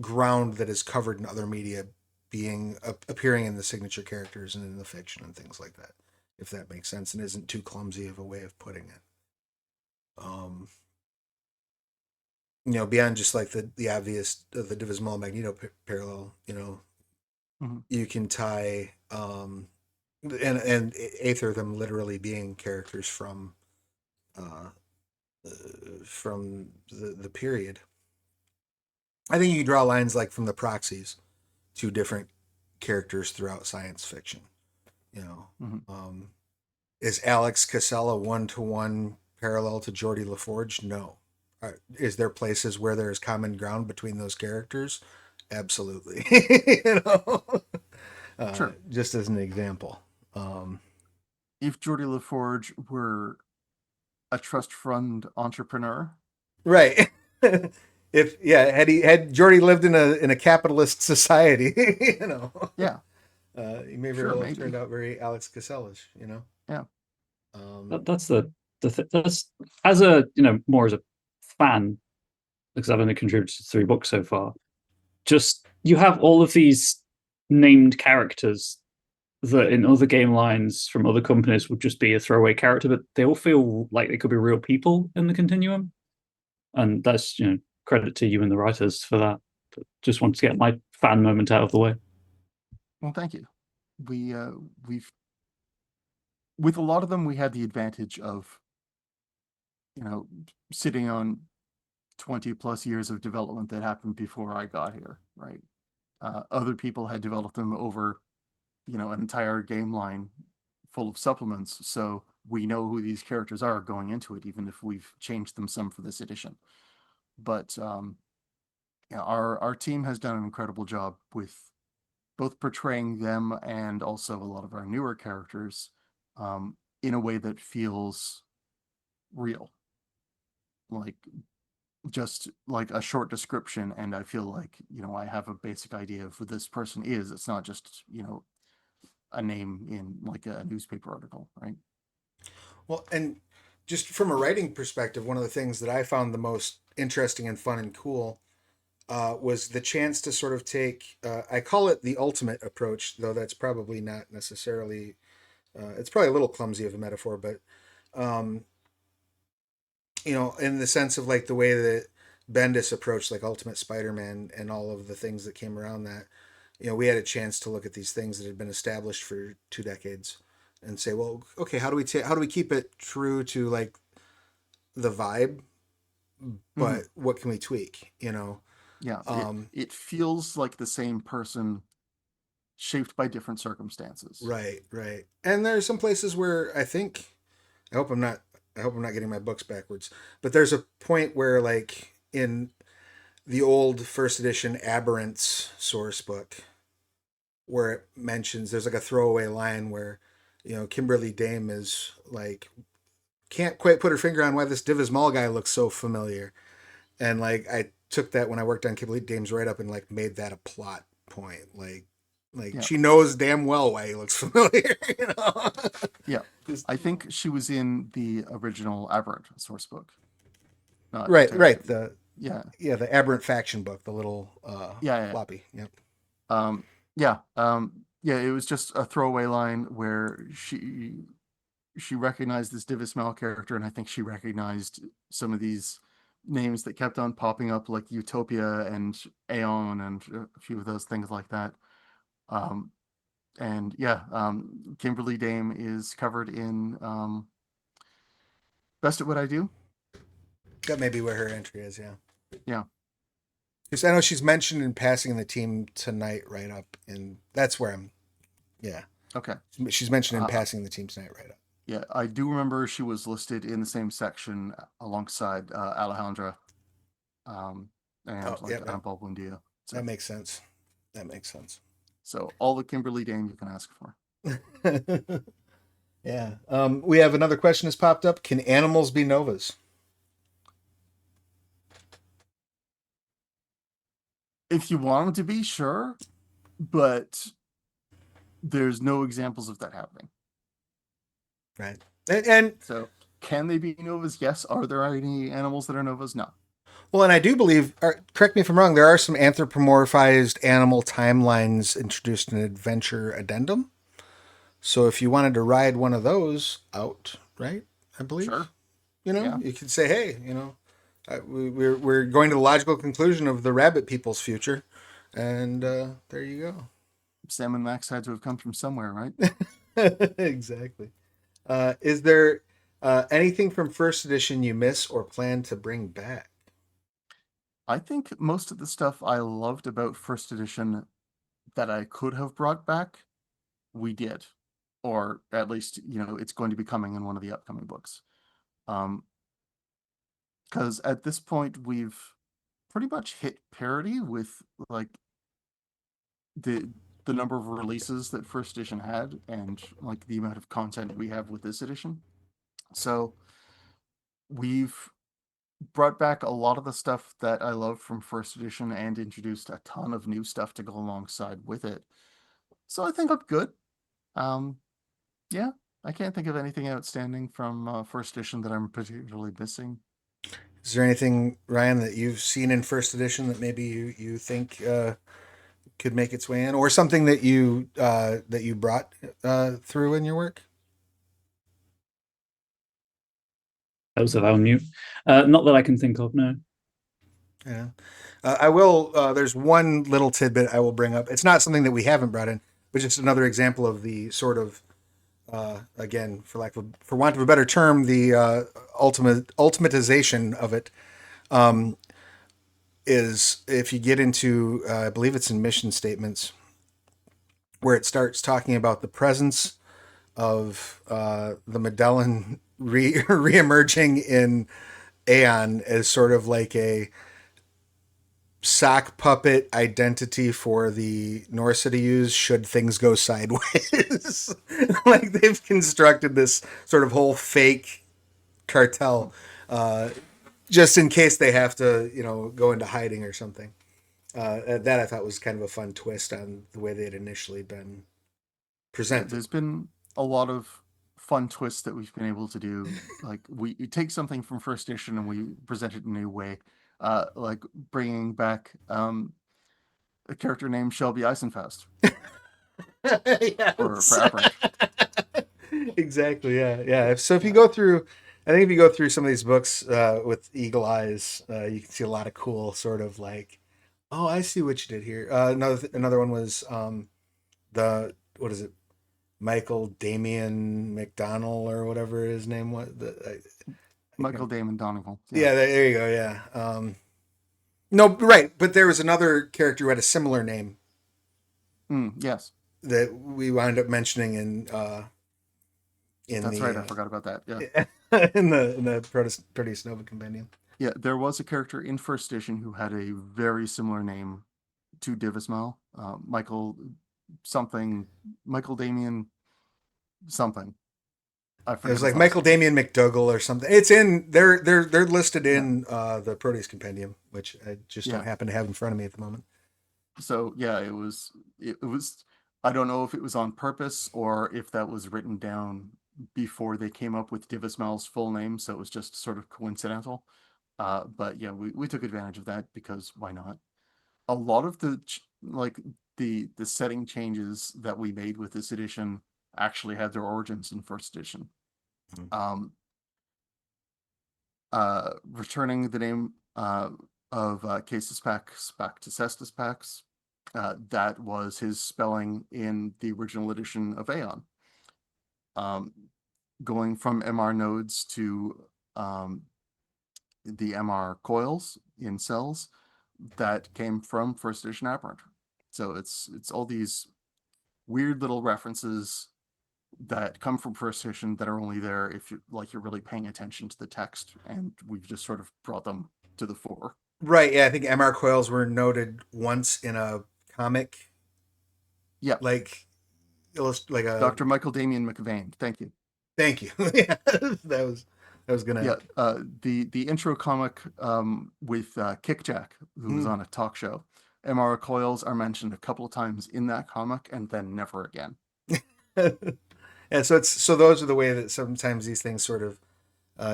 ground that is covered in other media being appearing in the signature characters and in the fiction and things like that, if that makes sense and isn't too clumsy of a way of putting it. Beyond just like the obvious the Divismal Magneto parallel, Mhm. you can tie and Aether them literally being characters uh, from the period. I think you can draw lines like from the proxies to different characters throughout science fiction. You know, Mhm. Is Alex Casella one-to-one parallel to Geordie LaForge? No. Is there places where there is common ground between those characters? absolutely. You know, Sure. just as an example. If Geordie LaForge were a trust fund entrepreneur, Right. If yeah, had Jordy lived in a capitalist society, you know, yeah, he may very sure, well have turned maybe. out very Alex Cassellish, you know. Yeah. That's that's as a more as a fan, because I've only contributed to 3 books so far. Just you have all of these named characters that in other game lines from other companies would just be a throwaway character, but they all feel like they could be real people in the continuum, and that's credit to you and the writers for that. But just wanted to get my fan moment out of the way. Well, thank you. We've with a lot of them we had the advantage of sitting on 20 plus years of development that happened before I got here, right? Other people had developed them over an entire game line full of supplements, so we know who these characters are going into it, even if we've changed them some for this edition. But yeah, our team has done an incredible job with both portraying them and also a lot of our newer characters in a way that feels real, like just like a short description, and I feel like I have a basic idea of who this person is. It's not just a name in like a newspaper article, right? Well, and just from a writing perspective, one of the things that I found the most interesting and fun and cool was the chance to sort of take, I call it the ultimate approach, though that's probably not necessarily, it's probably a little clumsy of a metaphor, but, um, in the sense of like the way that Bendis approached like Ultimate Spider-Man and all of the things that came around that, we had a chance to look at these things that had been established for 2 decades and say, well, okay, how do we keep it true to like the vibe, Mm-hmm. but what can we tweak? Yeah, Um, it feels like the same person shaped by different circumstances. right, right. And there's some places where I hope I'm not I hope I'm not getting my books backwards, but there's a point where like in the old first edition Aberrant's source book where it mentions there's like a throwaway line where Kimberly Dame is like can't quite put her finger on why this Divismal guy looks so familiar. And like I took that when I worked on Kimberly Dame's write up and like made that a plot point. Like Yeah, she knows damn well why he looks familiar, you know. yeah. Just, I think she was in the original Aberrant source book, not right. yeah, The Aberrant faction book, the little yeah. floppy. Yep. Yeah, yeah. It was just a throwaway line where she recognized this Divis Mal character, and I think she recognized some of these names that kept on popping up, like Utopia and Aeon, and a few of those things like that. Um, and yeah, Kimberly Dame is covered in Best at What I Do. That may be where her entry is, yeah. Yeah. Because I know she's mentioned in passing in the team tonight right up, and that's where I'm. Yeah, Okay. she's mentioned in Uh, passing the team tonight right up. yeah, I do remember she was listed in the same section alongside Alejandra, um, Oh, and like yep. Paul Bundia. That So, makes sense. That makes sense. so all the Kimberly Dame you can ask for. Yeah. We have another question has popped up. Can animals be novas? If you want them to be, sure, but there's no examples of that happening. Right. And So, can they be novas? Yes. Are there any animals that are novas? No. well, and I do believe, correct me if I'm wrong, there are some anthropomorphized animal timelines introduced in Adventure Addendum. So if you wanted to ride one of those out, right? I believe, Sure. Yeah. you could say, hey, we're going to the logical conclusion of the rabbit people's future. And there you go. Sam and Max had to have come from somewhere, right? Exactly. Is there anything from first edition you miss or plan to bring back? I think most of the stuff I loved about first edition that I could have brought back, we did. Or at least, it's going to be coming in one of the upcoming books. Because at this point, we've pretty much hit parity with like the the number of releases that first edition had, and like the amount of content we have with this edition. So we've brought back a lot of the stuff that I love from first edition and introduced a ton of new stuff to go alongside with it. So I think I'm good. Um, yeah, I can't think of anything outstanding from first edition that I'm particularly missing. Is there anything, Ryan, that you've seen in first edition that maybe you think could make its way in, or something that you brought through in your work? Those are on mute. Not that I can think of, no. Yeah, I will. There's one little tidbit I will bring up. It's not something that we haven't brought in, but just another example of the sort of, again, for want of a better term, the ultimatization of it. Is if you get into, I believe it's in mission statements, where it starts talking about the presence of the Medellin re-emerging in Aeon as sort of like a sock puppet identity for the Norse to use should things go sideways. Like they've constructed this sort of whole fake cartel just in case they have to, go into hiding or something. That I thought was kind of a fun twist on the way they had initially been presented. There's been a lot of fun twists that we've been able to do. Like we take something from first edition and we present it in a new way. Like bringing back a character named Shelby Eisenfast for Yes. Aberrant. Exactly. Yeah. Yeah. So if you go through, I think if you go through some of these books with eagle eyes, you can see a lot of cool sort of like, oh, I see what you did here. Another one was the what is it? Michael Damian McDonnell or whatever his name was. Michael Damon Donegal. Yeah, there you go. Yeah. No, right. But there was another character who had a similar name Yes, that we wound up mentioning in that's the right. I forgot about that. Yeah. in the Proteus Nova Compendium. Yeah, there was a character in first edition who had a very similar name to Divismal. Michael Damien something. I It forget was his like last Michael name. Damian McDougall or something. It's in they're listed Yeah. in the Proteus Compendium, which I just don't Yeah. happen to have in front of me at the moment. So yeah, it was I don't know if it was on purpose or if that was written down before they came up with Divismal's full name, so it was just sort of coincidental. But yeah, we took advantage of that because why not? A lot of the setting changes that we made with this edition actually had their origins in first edition. Mhm. Returning the name of Casus Pax back to Cestus Pax, that was his spelling in the original edition of Aeon. Going from MR nodes to the MR coils in cells, that came from first edition Aberrant. So it's all these weird little references that come from first edition that are only there if you're really paying attention to the text, and we've just sort of brought them to the fore. Right. Yeah, I think MR coils were noted once in a comic, Yeah, like like a. Dr. Michael Damian McVeigh. Thank you. Thank you. Yeah, that was gonna Yeah, help. the intro comic with Kickjack, who was Mm. on a talk show. MR coils are mentioned a couple of times in that comic, and then never again. And so those are the way that sometimes these things sort of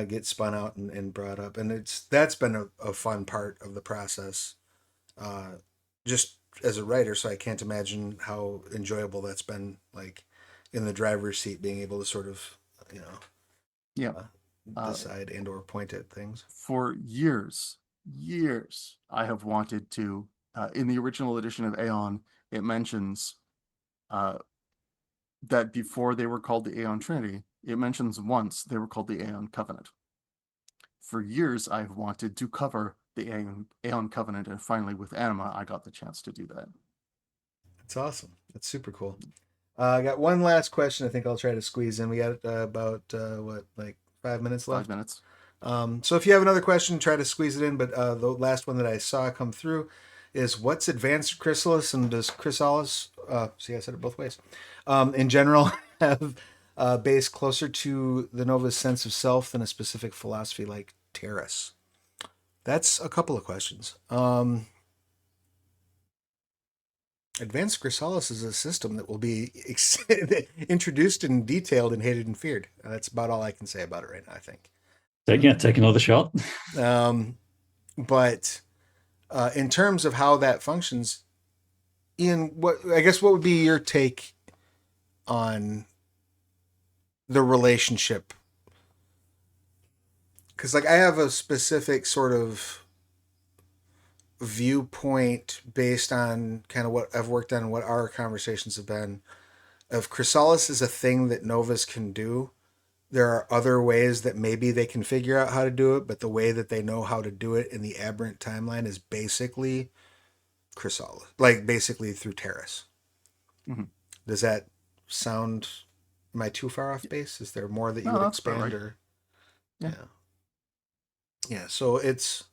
get spun out and brought up, and that's been a fun part of the process, uh, just as a writer. So I can't imagine how enjoyable that's been, like in the driver's seat, being able to sort of you know Yeah, decide and or point at things. for years, I have wanted to. In the original edition of Aeon, it mentions uh, that before they were called the Aeon Trinity, it mentions once they were called the Aeon Covenant. For years, I've wanted to cover the Aeon Covenant, and finally, with Anima, I got the chance to do that. It's awesome. That's super cool. I got one last question. I think I'll try to squeeze in. We got about what, like 5 minutes left. 5 minutes. So if you have another question, try to squeeze it in. But the last one that I saw come through is what's advanced chrysalis, and does chrysalis, see, I said it both ways, in general have a base closer to the Nova's sense of self than a specific philosophy like Terrace? That's a couple of questions. Advanced chrysalis is a system that will be introduced and detailed in Hated and Feared. That's about all I can say about it right now, I think. Take another shot. But in terms of how that functions, Ian, what would be your take on the relationship? Because I have a specific sort of viewpoint based on kind of what I've worked on and what our conversations have been. If chrysalis is a thing that novas can do, there are other ways that maybe they can figure out how to do it, but the way that they know how to do it in the aberrant timeline is basically chrysalis, basically through Terrace. Mm-hmm. Does that sound? Am I too far off base? Is there more that you would expand right. Or? Yeah. So it's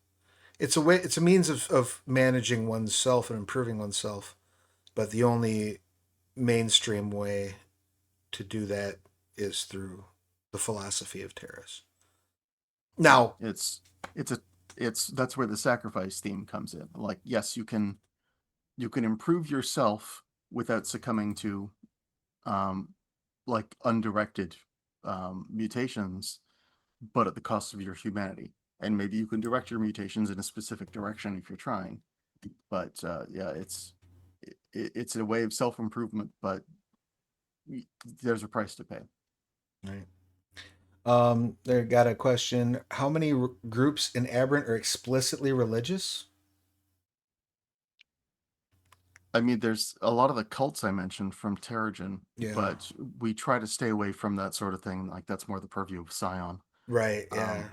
a way. It's a means of managing oneself and improving oneself, but the only mainstream way to do that is through the philosophy of Terrace. Now it's that's where the sacrifice theme comes in. Like, yes, you can improve yourself without succumbing to undirected mutations, but at the cost of your humanity. And maybe you can direct your mutations in a specific direction if you're trying. But it's a way of self-improvement, but there's a price to pay. Right. They got a question. How many groups in Aberrant are explicitly religious? I mean, there's a lot of the cults I mentioned from Terrigen, but we try to stay away from that sort of thing. Like, that's more the purview of Scion. Right, yeah.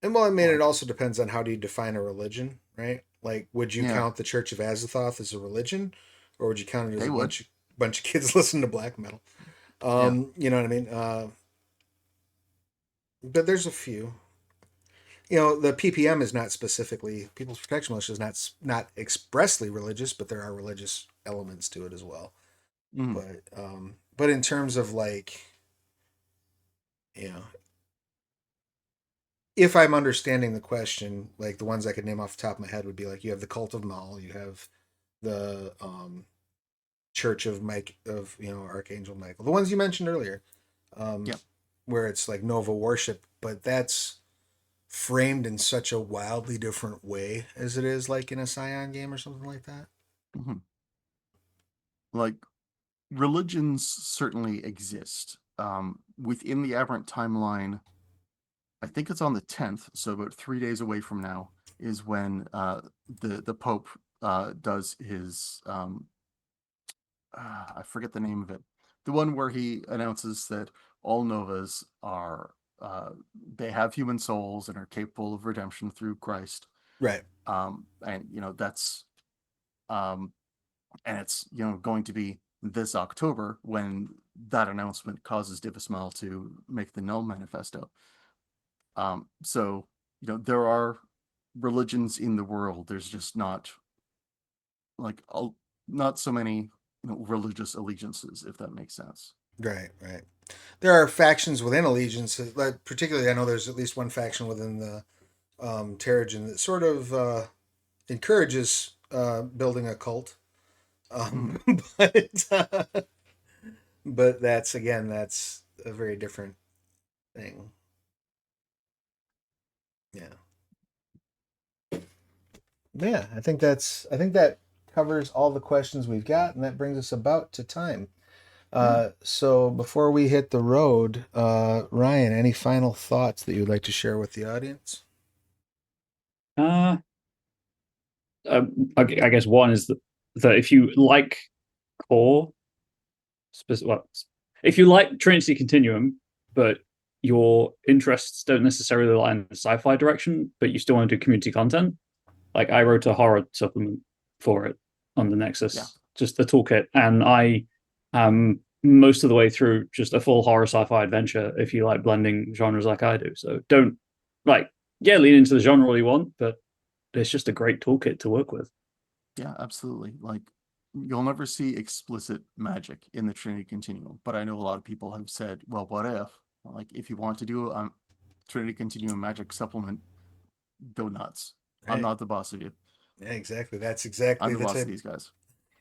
And it also depends on how do you define a religion, right? Like, would you count the Church of Azathoth as a religion? Or would you count it as bunch of kids listening to black metal? You know what I mean? But there's a few. The PPM is not specifically, People's Protection Militia is not expressly religious, but there are religious elements to it as well. But in terms of if I'm understanding the question, the ones I could name off the top of my head would be you have the Cult of Maul, you have the Church of Archangel Michael, the ones you mentioned earlier, where it's Nova worship, but that's framed in such a wildly different way as it is in a Scion game or something like that. Religions certainly exist within the Aberrant timeline. I think it's on the 10th, so about 3 days away from now is when the Pope does his I forget the name of it, the one where he announces that all Novas are they have human souls and are capable of redemption through Christ. Right. And that's and it's going to be this October when that announcement causes Divismal to make the Null Manifesto. So there are religions in the world. There's just not not so many religious allegiances, if that makes sense. Right. There are factions within allegiances. Particularly, I know there's at least one faction within the Terrigen that sort of encourages building a cult. But that's a very different thing. Yeah, I think that covers all the questions we've got, and that brings us about to time. So before we hit the road, Ryan, any final thoughts that you'd like to share with the audience? I guess one is that if you like core, if you like Trinity Continuum, but your interests don't necessarily lie in the sci-fi direction, but you still want to do community content, I wrote a horror supplement for it on the Nexus, just the toolkit, and I am most of the way through just a full horror sci-fi adventure if you like blending genres like I do. So don't lean into the genre all you want, but it's just a great toolkit to work with. Yeah, absolutely. Like, you'll never see explicit magic in the Trinity Continuum, but I know a lot of people have said, well, what if? Like, if you want to do a Trinity Continuum magic supplement, go nuts. I'm Right. not the boss of you. Yeah, exactly. That's I'm exactly the the boss of type. these guys.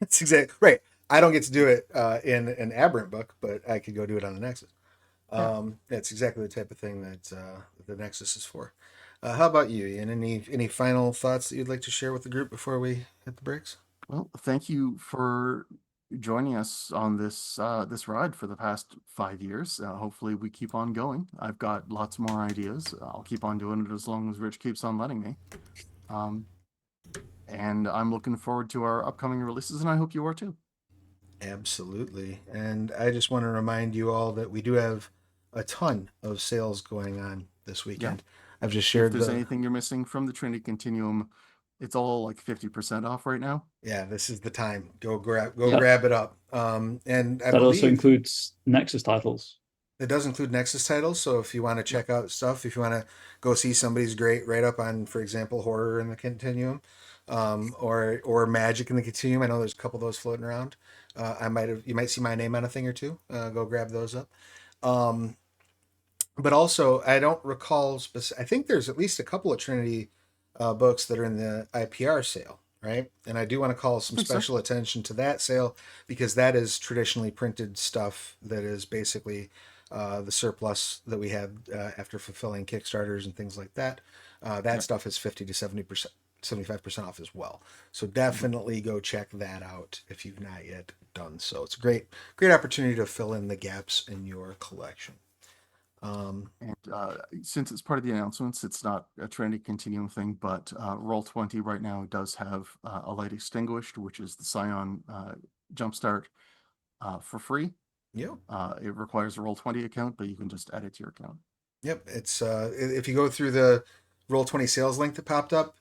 That's exactly right. I don't get to do it in an Aberrant book, but I could go do it on the Nexus. Yeah. That's exactly the type of thing that the Nexus is for. How about you, Ian? Any final thoughts that you'd like to share with the group before we hit the brakes? Well, thank you for joining us on this ride for the past 5 years. Hopefully, we keep on going. I've got lots more ideas. I'll keep on doing it as long as Rich keeps on letting me. Um, and I'm looking forward to our upcoming releases, and I hope you are too. Absolutely. And I just want to remind you all that we do have a ton of sales going on this weekend. I've just If shared there's the anything you're missing from the Trinity Continuum, it's all like 50% off right now. yeah, this is the time. Go Yep. grab it up. And I That also believe includes Nexus titles. it does include Nexus titles. So if you want to check out stuff, if you want to go see somebody's great write up on, for example, horror in the Continuum, or magic in the Continuum, I know there's a couple of those floating around. You might see my name on a thing or two. Go grab those up. Um, but also, I don't recall. I think there's at least a couple of Trinity books that are in the IPR sale, right? And I do want to call some Think so. special attention to that sale because that is traditionally printed stuff that is basically the surplus that we had after fulfilling Kickstarters and things like that. That Yeah. stuff is 50 to 70%. 75% off as well. So Mm-hmm. definitely go check that out if you've not yet done so. It's a great opportunity to fill in the gaps in your collection. And since it's part of the announcements, it's not a Trinity Continuum thing, but Roll20 right now does have a light extinguished, which is the Scion Jumpstart for free. Yep. It requires a Roll20 account, but you can just add it to your account. Yep. It's if you go through the Roll20 sales link that popped up,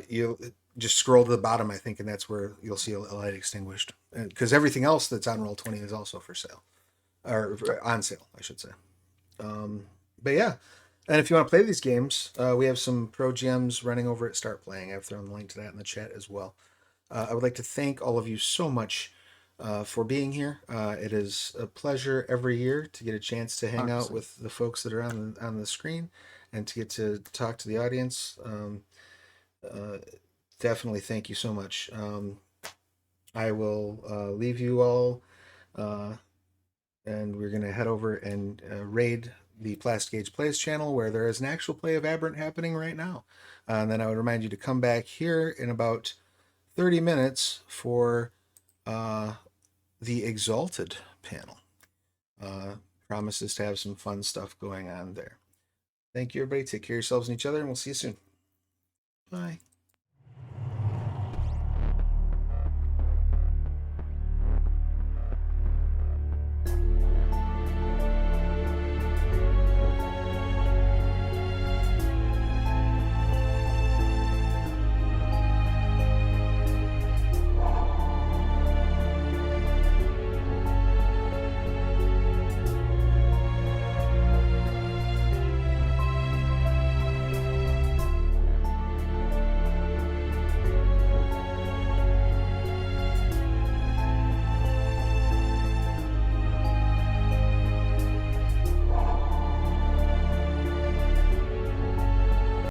you'll just scroll to the bottom, I think, and that's where you'll see a light extinguished. Because everything else that's on Roll20 is also for sale, or on sale, I should say. But yeah, and if you want to play these games, we have some pro GMs running over at Start Playing. I've thrown the link to that in the chat as well. I would like to thank all of you so much for being here. It is a pleasure every year to get a chance to hang out 100%. with the folks that are on the screen and to get to talk to the audience. Definitely thank you so much. I will leave you all, and we're going to head over and raid the Plastic Age Plays channel where there is an actual play of Aberrant happening right now. And then I would remind you to come back here in about 30 minutes for the Exalted panel. Promises to have some fun stuff going on there. Thank you, everybody. Take care of yourselves and each other, and we'll see you soon. Bye.